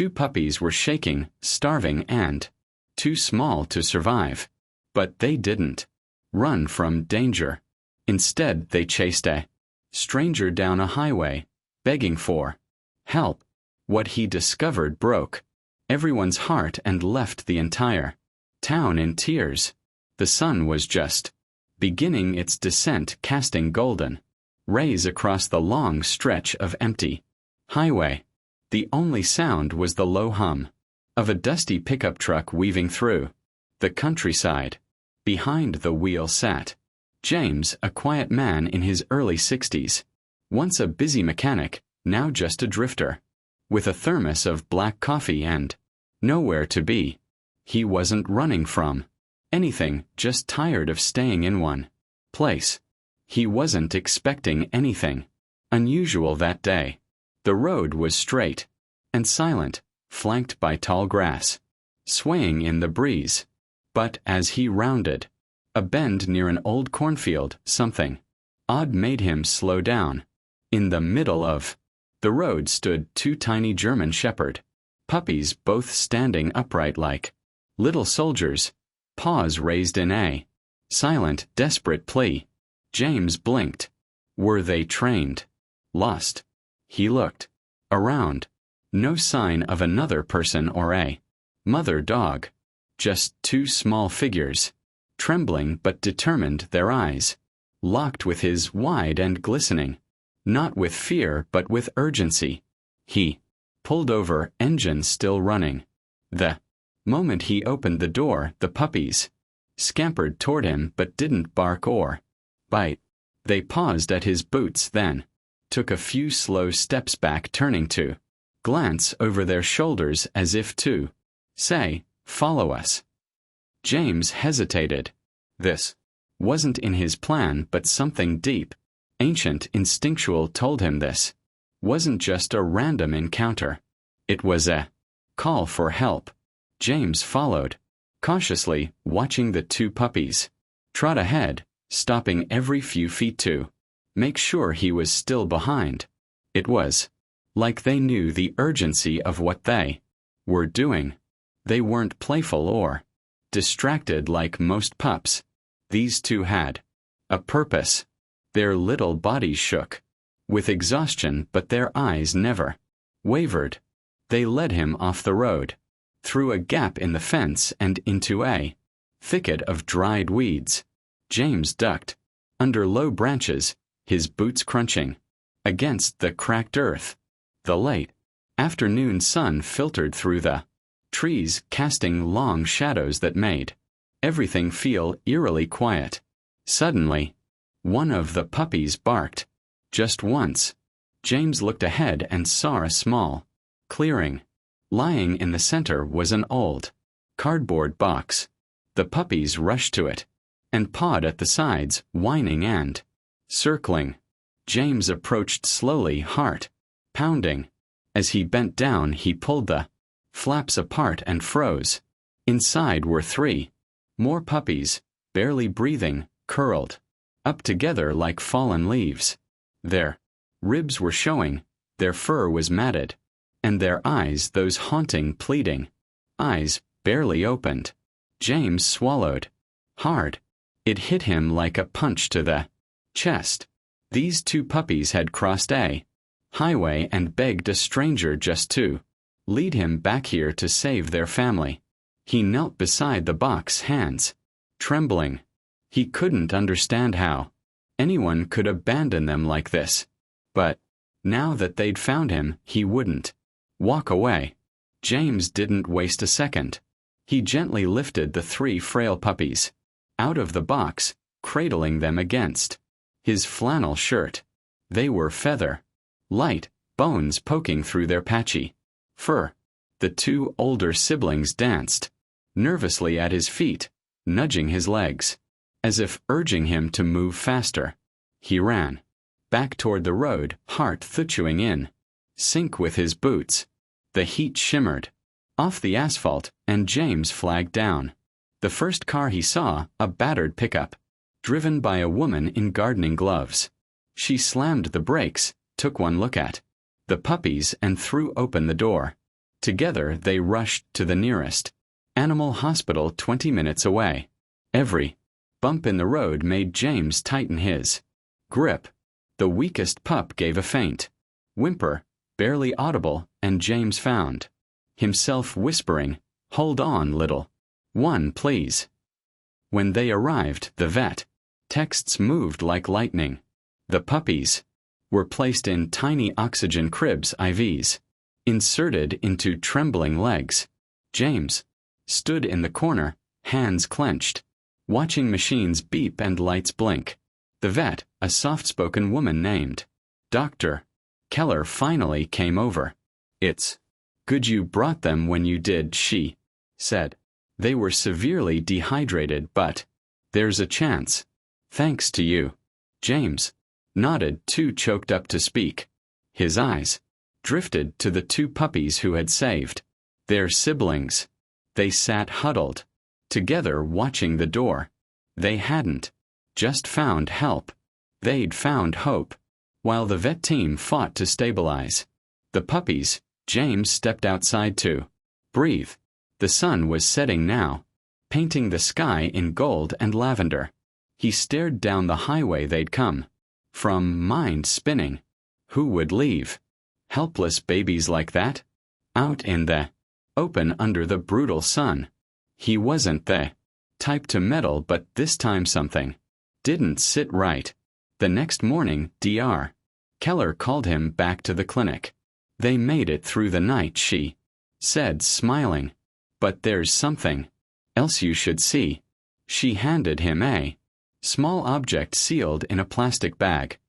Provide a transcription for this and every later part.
two puppies were shaking, starving, and too small to survive. But they didn't run from danger. Instead, they chased a stranger down a highway, begging for help. What he discovered broke everyone's heart and left the entire town in tears. The sun was just beginning its descent, casting golden rays across the long stretch of empty highway. The only sound was the low hum of a dusty pickup truck weaving through the countryside. Behind the wheel sat James, a quiet man in his early 60s. Once a busy mechanic, now just a drifter, with a thermos of black coffee and nowhere to be. He wasn't running from anything, just tired of staying in one place. He wasn't expecting anything unusual that day. The road was straight and silent, flanked by tall grass, swaying in the breeze. But as he rounded a bend near an old cornfield, something odd made him slow down. In the middle of the road stood two tiny German shepherd puppies, both standing upright like little soldiers, paws raised in a silent, desperate plea. James blinked. Were they trained? Lost? He looked around. No sign of another person or a mother dog. Just two small figures, trembling but determined, their eyes locked with his, wide and glistening, not with fear but with urgency. He pulled over, engine still running. The moment he opened the door, the puppies scampered toward him but didn't bark or bite. They paused at his boots, then took a few slow steps back, turning to glance over their shoulders as if to say, "Follow us." James hesitated. This wasn't in his plan, but something deep, ancient, instinctual told him this wasn't just a random encounter. It was a call for help. James followed, cautiously, watching the two puppies trot ahead, stopping every few feet to make sure he was still behind. It was like they knew the urgency of what they were doing. They weren't playful or distracted like most pups. These two had a purpose. Their little bodies shook with exhaustion, but their eyes never wavered. They led him off the road, through a gap in the fence and into a thicket of dried weeds. James ducked under low branches, his boots crunching against the cracked earth. The late afternoon sun filtered through the trees, casting long shadows that made everything feel eerily quiet. Suddenly, one of the puppies barked. Just once. James looked ahead and saw a small clearing. Lying in the center was an old cardboard box. The puppies rushed to it and pawed at the sides, whining and circling. James approached slowly, heart pounding. As he bent down, he pulled the flaps apart and froze. Inside were three more puppies, barely breathing, curled up together like fallen leaves. Their ribs were showing, their fur was matted, and their eyes, those haunting, pleading eyes, barely opened. James swallowed hard. It hit him like a punch to the chest. These two puppies had crossed a highway and begged a stranger just to lead him back here to save their family. He knelt beside the box, hands trembling. He couldn't understand how anyone could abandon them like this. But now that they'd found him, he wouldn't walk away. James didn't waste a second. He gently lifted the three frail puppies out of the box, cradling them against his flannel shirt. They were feather light, bones poking through their patchy fur. The two older siblings danced nervously at his feet, nudging his legs, as if urging him to move faster. He ran back toward the road, heart thuching in sync with his boots. The heat shimmered off the asphalt, and James flagged down. The first car he saw, a battered pickup, driven by a woman in gardening gloves. She slammed the brakes, took one look at the puppies, and threw open the door. Together they rushed to the nearest animal hospital 20 minutes away. Every bump in the road made James tighten his grip. The weakest pup gave a faint whimper, barely audible, and James found himself whispering, "Hold on, little one, please." When they arrived, the vet texts moved like lightning. The puppies were placed in tiny oxygen cribs, IVs inserted into trembling legs. James stood in the corner, hands clenched, watching machines beep and lights blink. The vet, a soft-spoken woman named Dr. Keller, finally came over. "It's good you brought them when you did," she said. "They were severely dehydrated, but there's a chance. Thanks to you." James nodded, too choked up to speak. His eyes drifted to the two puppies who had saved their siblings. They sat huddled together, watching the door. They hadn't just found help. They'd found hope. While the vet team fought to stabilize the puppies, James stepped outside to breathe. The sun was setting now, painting the sky in gold and lavender. He stared down the highway they'd come from, mind spinning. Who would leave helpless babies like that out in the open under the brutal sun? He wasn't the type to meddle, but this time something didn't sit right. The next morning, Dr. Keller called him back to the clinic. "They made it through the night," she said, smiling. "But there's something else you should see." She handed him a small object sealed in a plastic bag.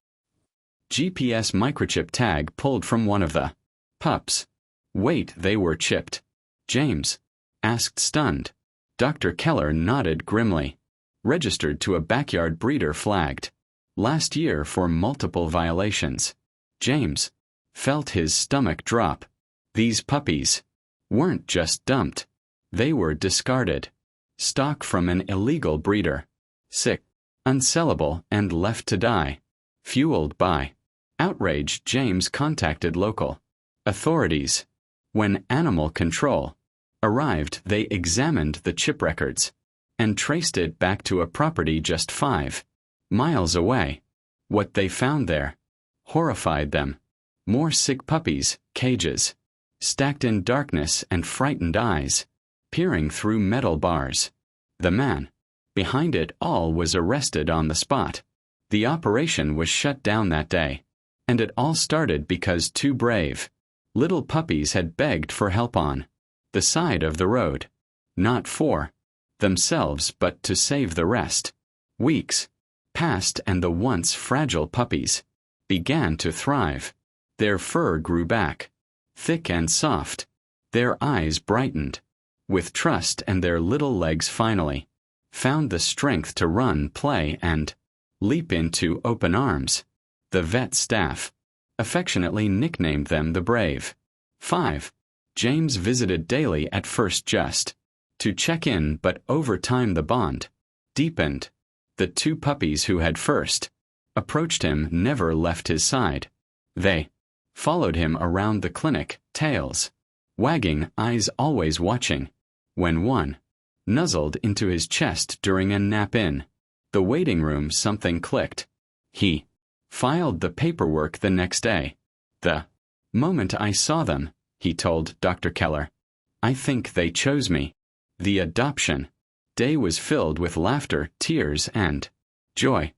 GPS microchip tag pulled from one of the pups. "Wait, they were chipped?" James asked, stunned. Dr. Keller nodded grimly. "Registered to a backyard breeder, flagged last year for multiple violations." James felt his stomach drop. These puppies weren't just dumped. They were discarded. Stock from an illegal breeder. Sick, unsellable, and left to die. Fueled by outrage, James contacted local authorities. When animal control arrived, they examined the chip records and traced it back to a property just 5 miles away. What they found there horrified them. More sick puppies, cages stacked in darkness, and frightened eyes peering through metal bars. The man behind it all was arrested on the spot. The operation was shut down that day, and it all started because 2 brave little puppies had begged for help on the side of the road, not for themselves but to save the rest. Weeks passed, and the once fragile puppies began to thrive. Their fur grew back, thick and soft. Their eyes brightened with trust, and their little legs finally found the strength to run, play, and leap into open arms. The vet staff affectionately nicknamed them the Brave 5. James visited daily, at first just to check in, but over time the bond deepened. The 2 puppies who had first approached him never left his side. They followed him around the clinic, tails wagging, eyes always watching. When one nuzzled into his chest during a nap in the waiting room, something clicked. He filed the paperwork the next day. "The moment I saw them," he told Dr. Keller, "I think they chose me." The adoption day was filled with laughter, tears, and joy.